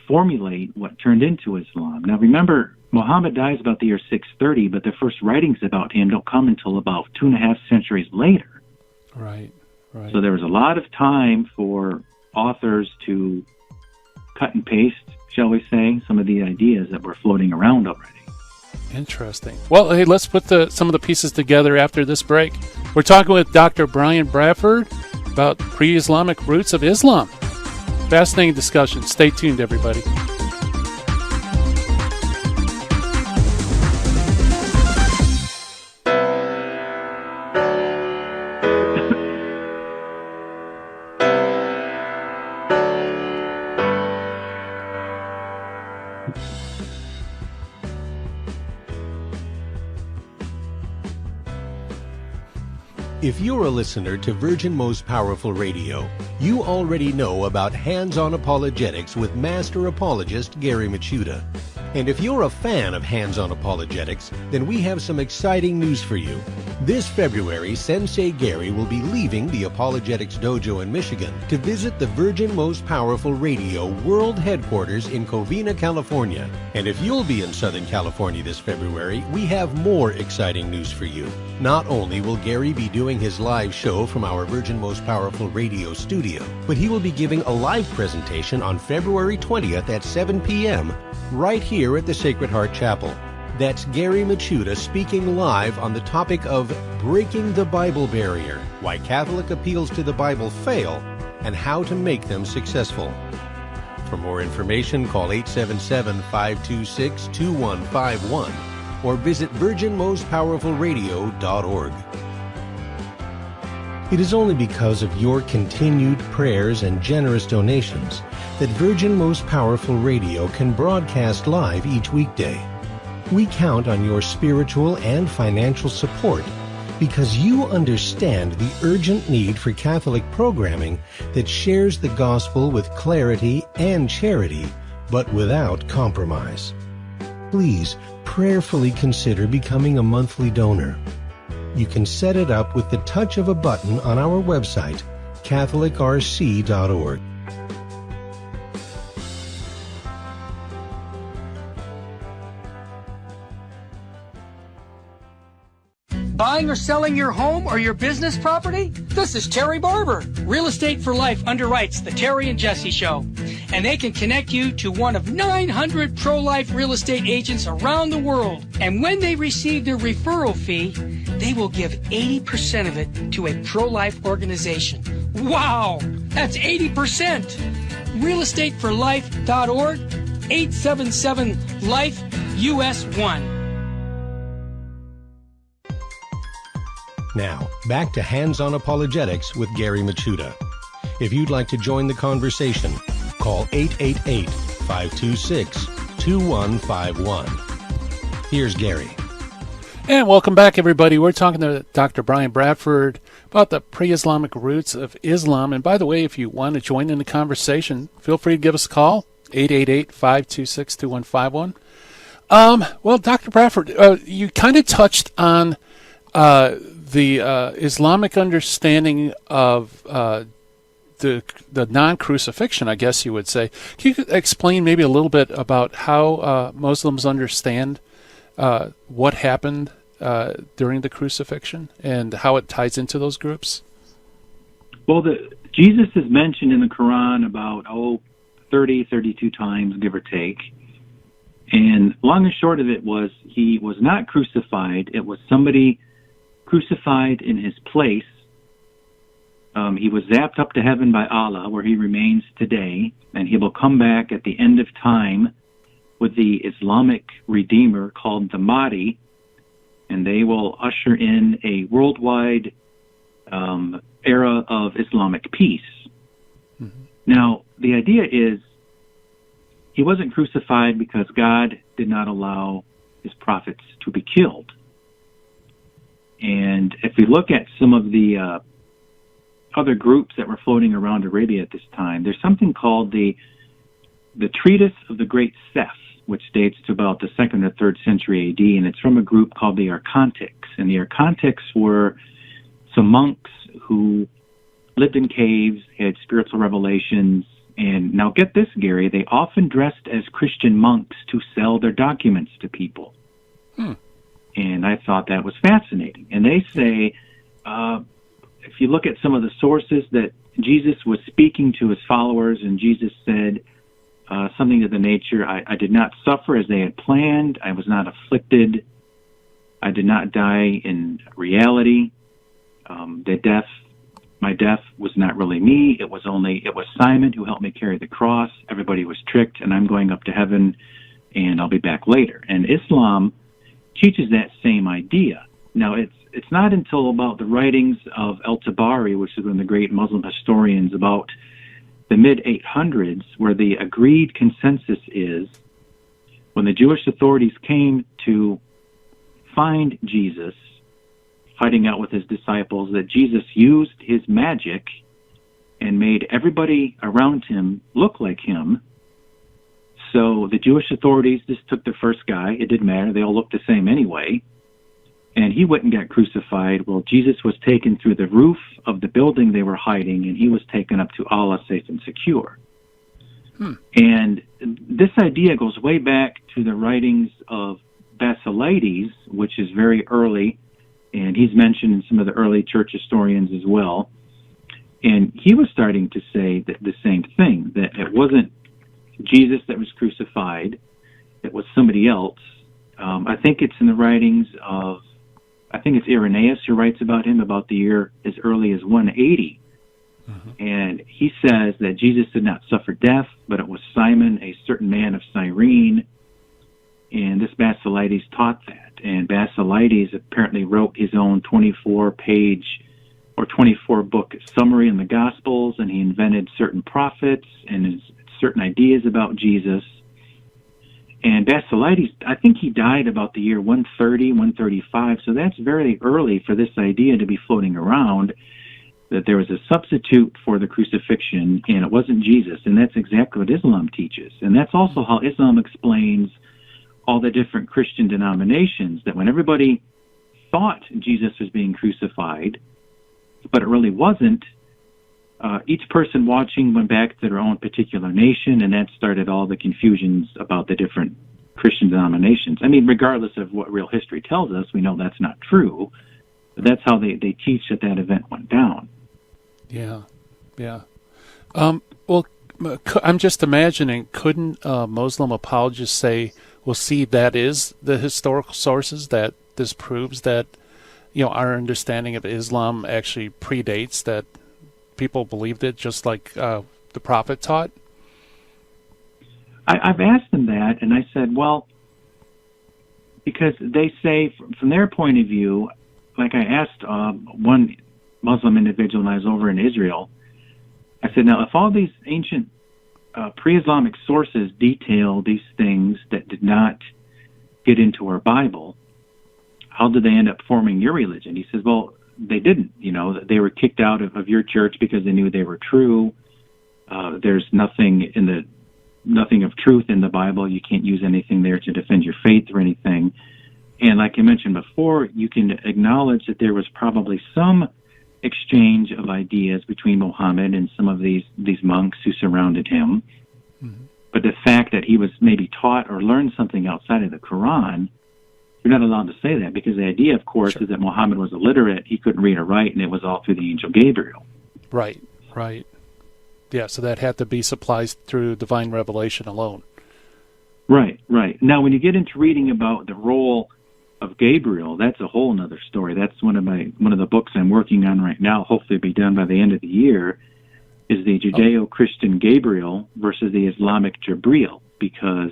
formulate what turned into Islam. Now remember, Muhammad dies about the year 630, but the first writings about him don't come until about 2.5 centuries later. Right. So there was a lot of time for authors to cut and paste, shall we say, some of the ideas that were floating around already. Interesting. Well, hey, let's put some of the pieces together after this break. We're talking with Dr. Brian Bradford about pre-Islamic roots of Islam. Fascinating discussion. Stay tuned, everybody. If you're a listener to Virgin Most Powerful Radio, you already know about Hands-On Apologetics with Master Apologist Gary Machuda. And if you're a fan of Hands-On Apologetics, then we have some exciting news for you. This February, Sensei Gary will be leaving the Apologetics Dojo in Michigan to visit the Virgin Most Powerful Radio World Headquarters in Covina, California. And if you'll be in Southern California this February, we have more exciting news for you. Not only will Gary be doing his live show from our Virgin Most Powerful Radio studio, but he will be giving a live presentation on February 20th at 7 p.m. right here at the Sacred Heart Chapel. That's Gary Machuda speaking live on the topic of Breaking the Bible Barrier, Why Catholic Appeals to the Bible Fail, and How to Make Them Successful. For more information, call 877-526-2151 or visit virginmostpowerfulradio.org. It is only because of your continued prayers and generous donations that Virgin Most Powerful Radio can broadcast live each weekday. We count on your spiritual and financial support because you understand the urgent need for Catholic programming that shares the gospel with clarity and charity, but without compromise. Please prayerfully consider becoming a monthly donor. You can set it up with the touch of a button on our website, catholicrc.org. Buying or selling your home or your business property? This is Terry Barber. Real Estate for Life underwrites the Terry and Jesse Show. And they can connect you to one of 900 pro-life real estate agents around the world. And when they receive their referral fee, they will give 80% of it to a pro-life organization. Wow! That's 80%! realestateforlife.org, 877-LIFE-US1. Now, back to Hands-On Apologetics with Gary Machuda. If you'd like to join the conversation, call 888-526-2151. Here's Gary. And welcome back, everybody. We're talking to Dr. Brian Bradford about the pre-Islamic roots of Islam. And by the way, if you want to join in the conversation, feel free to give us a call, 888-526-2151. Well, Dr. Bradford, you kind of touched on the Islamic understanding of the non-crucifixion, I guess you would say. Can you explain maybe a little bit about how Muslims understand what happened during the crucifixion and how it ties into those groups? Well, Jesus is mentioned in the Quran about 32 times, give or take. And long and short of it was he was not crucified. It was somebody crucified in his place. He was zapped up to heaven by Allah, where he remains today, and he will come back at the end of time with the Islamic Redeemer called the Mahdi, and they will usher in a worldwide era of Islamic peace. Mm-hmm. Now, the idea is he wasn't crucified because God did not allow his prophets to be killed. And if we look at some of the other groups that were floating around Arabia at this time, there's something called the Treatise of the Great Seth, which dates to about the 2nd or 3rd century AD, and it's from a group called the Archontics. And the Archontics were some monks who lived in caves, had spiritual revelations, and now get this, Gary, they often dressed as Christian monks to sell their documents to people. And I thought that was fascinating. And they say, if you look at some of the sources, that Jesus was speaking to his followers, and Jesus said something to the nature, I did not suffer as they had planned. I was not afflicted. I did not die in reality. My death was not really me. It was Simon who helped me carry the cross. Everybody was tricked, and I'm going up to heaven, and I'll be back later. And Islam teaches that same idea. Now, it's not until about the writings of al-Tabari, which is one of the great Muslim historians, about the mid-800s, where the agreed consensus is when the Jewish authorities came to find Jesus hiding out with his disciples, that Jesus used his magic and made everybody around him look like him. So the Jewish authorities just took the first guy. It didn't matter. They all looked the same anyway. And he went and got crucified. Well, Jesus was taken through the roof of the building they were hiding, and he was taken up to Allah safe and secure. And this idea goes way back to the writings of Basilides, which is very early, and he's mentioned in some of the early church historians as well. And he was starting to say that the same thing, that it wasn't Jesus that was crucified, it was somebody else. I think it's in the writings of, I think it's Irenaeus who writes about him about the year as early as 180. And he says that Jesus did not suffer death, but it was Simon, a certain man of Cyrene. And this Basilides taught that. And Basilides apparently wrote his own 24-page or 24-book summary in the Gospels, and he invented certain prophets and certain ideas about Jesus. And Basilides, I think he died about the year 130, 135, so that's very early for this idea to be floating around, that there was a substitute for the crucifixion, and it wasn't Jesus, and that's exactly what Islam teaches. And that's also how Islam explains all the different Christian denominations, that when everybody thought Jesus was being crucified, but it really wasn't, each person watching went back to their own particular nation, and that started all the confusions about the different Christian denominations. I mean, regardless of what real history tells us, we know that's not true, but that's how they teach that event went down. Yeah, yeah. Well, I'm just imagining, couldn't Muslim apologists say, well, see, that is the historical sources, that this proves that, our understanding of Islam actually predates that people believed it, just like the Prophet taught? I've asked them that, and I said, well, because they say, from their point of view, like I asked one Muslim individual when I was over in Israel, I said, now, if all these ancient pre-Islamic sources detail these things that did not get into our Bible, how did they end up forming your religion? He says, well, they didn't. They were kicked out of your church because they knew they were true. There's nothing of truth in the Bible. You can't use anything there to defend your faith or anything. And like I mentioned before, you can acknowledge that there was probably some exchange of ideas between Muhammad and some of these monks who surrounded him. Mm-hmm. But the fact that he was maybe taught or learned something outside of the Quran, you're not allowed to say that, because the idea, of course, is that Muhammad was illiterate, he couldn't read or write, and it was all through the angel Gabriel. Right. Yeah, so that had to be supplied through divine revelation alone. Right. Now, when you get into reading about the role of Gabriel, that's a whole other story. That's one of the books I'm working on right now, hopefully be done by the end of the year, is the Judeo-Christian Gabriel versus the Islamic Jibril, because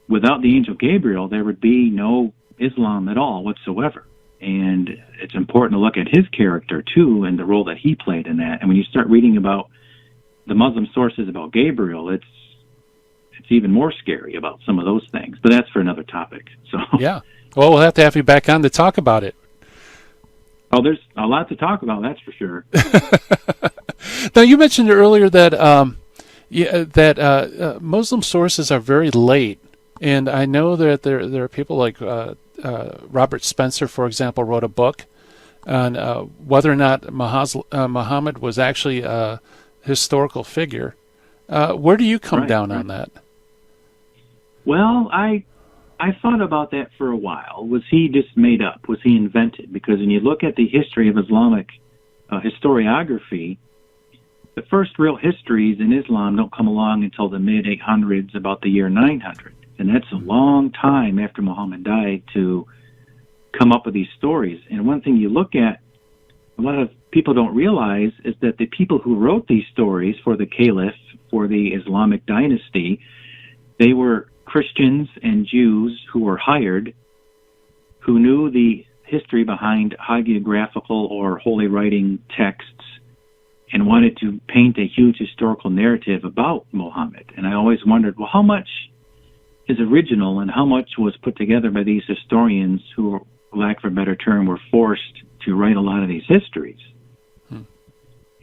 without the angel Gabriel, there would be no Islam at all whatsoever. And it's important to look at his character, too, and the role that he played in that. And when you start reading about the Muslim sources about Gabriel, it's even more scary about some of those things. But that's for another topic. So yeah. Well, we'll have to have you back on to talk about it. Oh, there's a lot to talk about, that's for sure. Now, you mentioned earlier that Muslim sources are very late. And I know that there are people like Robert Spencer, for example, wrote a book on whether or not Muhammad was actually a historical figure. Where do you come down on that? Well, I thought about that for a while. Was he just made up? Was he invented? Because when you look at the history of Islamic historiography, the first real histories in Islam don't come along until the mid-800s, about the year 900. And that's a long time after Muhammad died to come up with these stories. And one thing you look at, a lot of people don't realize, is that the people who wrote these stories for the Caliph, for the Islamic dynasty, they were Christians and Jews who were hired, who knew the history behind hagiographical or holy writing texts and wanted to paint a huge historical narrative about Muhammad. And I always wondered, well, how much is original and how much was put together by these historians who, for lack of a better term, were forced to write a lot of these histories?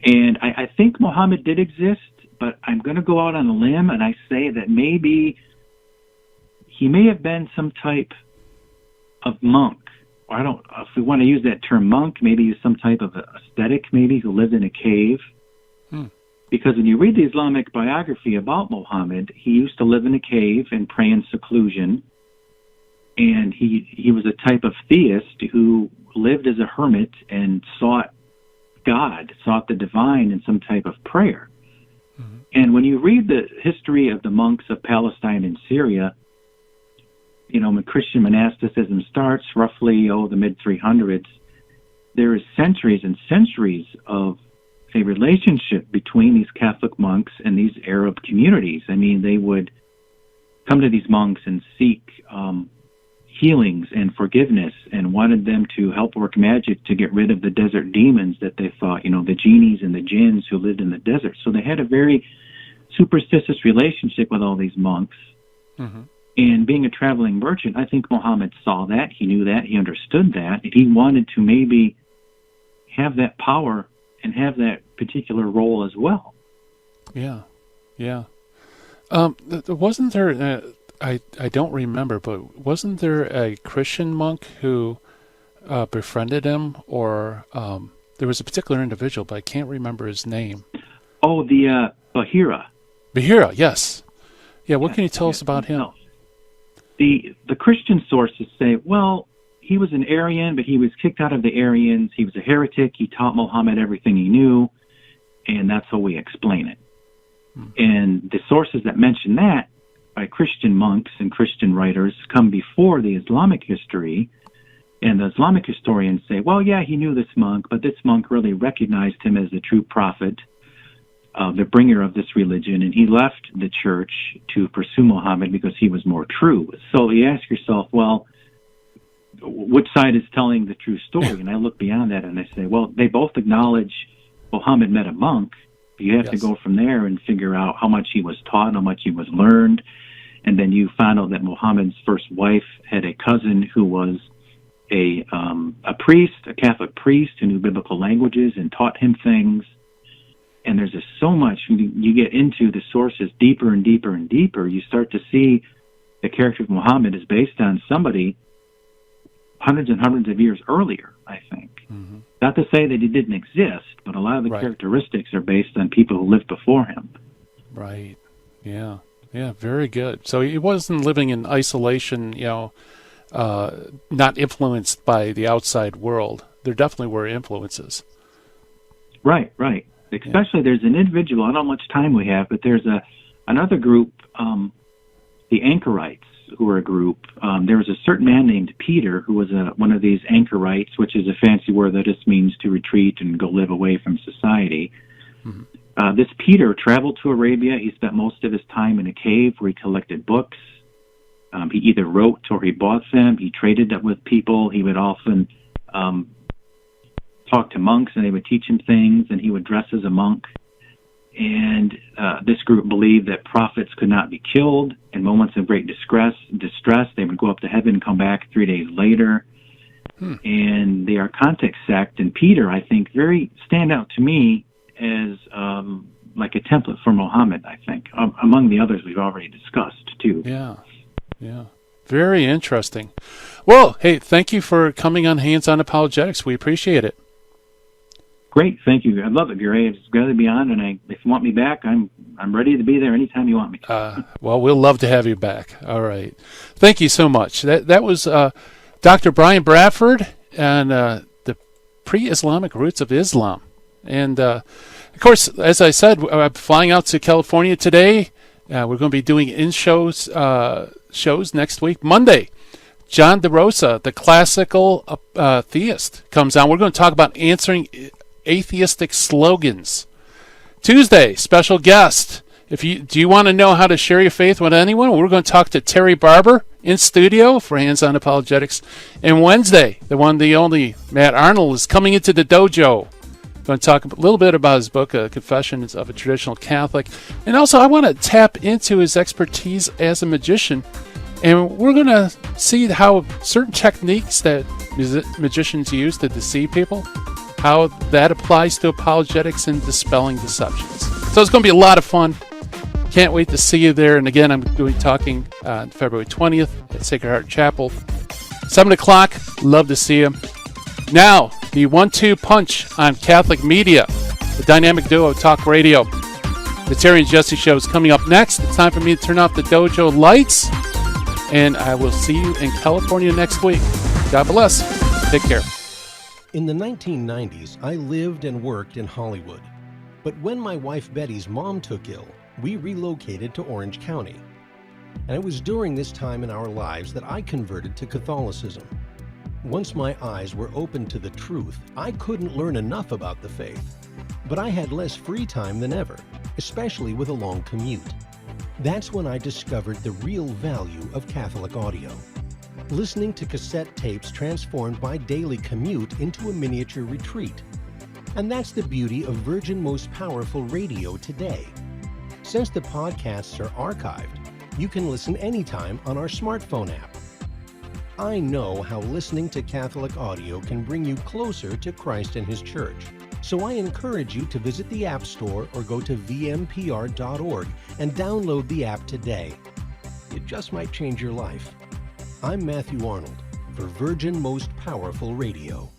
And I think Muhammad did exist, but I'm going to go out on a limb and I say that maybe he may have been some type of monk. Or I don't, if we want to use that term monk, maybe he's some type of ascetic, maybe, who lived in a cave. Because when you read the Islamic biography about Muhammad, he used to live in a cave and pray in seclusion. And he was a type of theist who lived as a hermit and sought God, sought the divine in some type of prayer. And when you read the history of the monks of Palestine and Syria, when Christian monasticism starts, roughly, the mid-300s, there is centuries and centuries of a relationship between these Catholic monks and these Arab communities. I mean, they would come to these monks and seek healings and forgiveness, and wanted them to help work magic to get rid of the desert demons that they thought, the genies and the jinns who lived in the desert. So they had a very superstitious relationship with all these monks. And being a traveling merchant, I think Muhammad saw that, he knew that, he understood that, and he wanted to maybe have that power and have that particular role as well. Yeah, yeah. Wasn't there, I don't remember, but wasn't there a Christian monk who befriended him, or there was a particular individual, but I can't remember his name. Oh, the Bahira. Bahira, yes. Yeah, what can you tell us about him? No. The Christian sources say, well, he was an Aryan, but he was kicked out of the Aryans. He was a heretic. He taught Muhammad everything he knew, and that's how we explain it. And the sources that mention that by Christian monks and Christian writers come before the Islamic history, and the Islamic historians say, well, yeah, he knew this monk, but this monk really recognized him as the true prophet, the bringer of this religion, and he left the church to pursue Muhammad because he was more true. So you ask yourself, well, which side is telling the true story? And I look beyond that and I say, well, they both acknowledge Muhammad met a monk. But you have to go from there and figure out how much he was taught and how much he was learned. And then you find out that Muhammad's first wife had a cousin who was a priest, a Catholic priest who knew biblical languages and taught him things. And there's just so much. You get into the sources deeper and deeper and deeper. You start to see the character of Muhammad is based on somebody hundreds and hundreds of years earlier, I think. Mm-hmm. Not to say that he didn't exist, but a lot of the characteristics are based on people who lived before him. Right. Yeah. Yeah, very good. So he wasn't living in isolation, not influenced by the outside world. There definitely were influences. Right. Especially there's an individual, I don't know how much time we have, but there's another group, the Anchorites, who were a group. There was a certain man named Peter who was one of these anchorites, which is a fancy word that just means to retreat and go live away from society. Mm-hmm. This Peter traveled to Arabia. He spent most of his time in a cave where he collected books. He either wrote or he bought them. He traded with people. He would often talk to monks, and they would teach him things, and he would dress as a monk. And this group believed that prophets could not be killed. In moments of great distress, they would go up to heaven and come back 3 days later. And they are context sect. And Peter, I think, stand out to me as like a template for Muhammad, I think, among the others we've already discussed, too. Yeah. Very interesting. Well, hey, thank you for coming on Hands On Apologetics. We appreciate it. Great, thank you. I love it, Gary. It's glad to be on, and if you want me back, I'm ready to be there anytime you want me. Well, we'll love to have you back. All right. Thank you so much. That was Dr. Brian Bradford and the Pre-Islamic Roots of Islam. And, of course, as I said, I'm flying out to California today. We're going to be doing shows next week. Monday, John DeRosa, the classical theist, comes on. We're going to talk about answering atheistic slogans. Tuesday, special guest. Do you want to know how to share your faith with anyone? We're going to talk to Terry Barber in studio for Hands On Apologetics. And Wednesday, the one, the only, Matt Arnold is coming into the dojo. Going to talk a little bit about his book, Confessions of a Traditional Catholic. And also, I want to tap into his expertise as a magician. And we're going to see how certain techniques that magicians use to deceive people, how that applies to apologetics and dispelling deceptions. So it's going to be a lot of fun. Can't wait to see you there. And again, I'm going to be talking on February 20th at Sacred Heart Chapel. 7 o'clock. Love to see you. Now, the 1-2 punch on Catholic media, the dynamic duo Talk Radio. The Terry and Jesse Show is coming up next. It's time for me to turn off the dojo lights. And I will see you in California next week. God bless. Take care. In the 1990s, I lived and worked in Hollywood. But when my wife Betty's mom took ill, we relocated to Orange County. And it was during this time in our lives that I converted to Catholicism. Once my eyes were opened to the truth, I couldn't learn enough about the faith. But I had less free time than ever, especially with a long commute. That's when I discovered the real value of Catholic audio. Listening to cassette tapes transformed my daily commute into a miniature retreat. And that's the beauty of Virgin Most Powerful Radio today. Since the podcasts are archived, You can listen anytime on our smartphone app. I know how listening to Catholic audio can bring you closer to Christ and His Church. So I encourage you to visit the App Store or go to vmpr.org and download the app today. It just might change your life. I'm Matthew Arnold for Virgin Most Powerful Radio.